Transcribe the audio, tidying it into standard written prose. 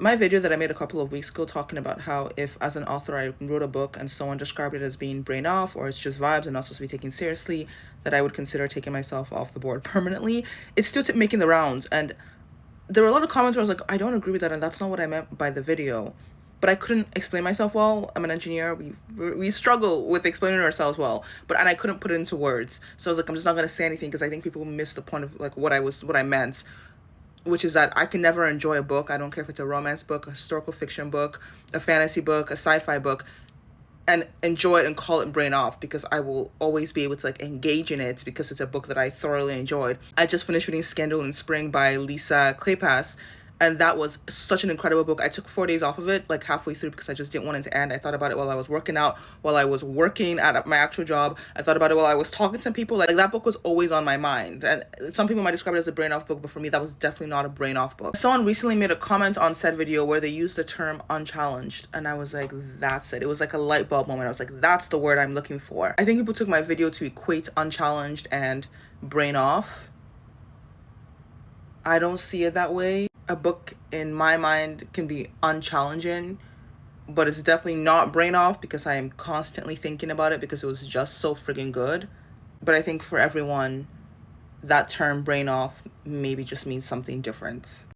My video that I made a couple of weeks ago talking about how if as an author I wrote a book and someone described it as being brain off or it's just vibes and not supposed to be taken seriously, that I would consider taking myself off the board permanently. It's still making the rounds, and there were a lot of comments where I was like, I don't agree with that, and that's not what I meant by the video. But I couldn't explain myself well. I'm an engineer. We struggle with explaining ourselves well, and I couldn't put it into words. So I was like, I'm just not gonna say anything because I think people miss the point of like what I meant, which is that I can never enjoy a book. I don't care if it's a romance book, a historical fiction book, a fantasy book, a sci-fi book, and enjoy it and call it brain off, because I will always be able to like engage in it because it's a book that I thoroughly enjoyed. I just finished reading Scandal in Spring by Lisa Kleypas, and that was such an incredible book. I took 4 days off of it, like halfway through, because I just didn't want it to end. I thought about it while I was working out, while I was working at my actual job. I thought about it while I was talking to people. Like that book was always on my mind. And some people might describe it as a brain off book, but for me, that was definitely not a brain off book. Someone recently made a comment on said video where they used the term unchallenged, and I was like, that's it. It was like a light bulb moment. I was like, that's the word I'm looking for. I think people took my video to equate unchallenged and brain off. I don't see it that way. A book, in my mind, can be unchallenging, but it's definitely not brain off because I am constantly thinking about it because it was just so friggin' good. But I think for everyone, that term brain off maybe just means something different.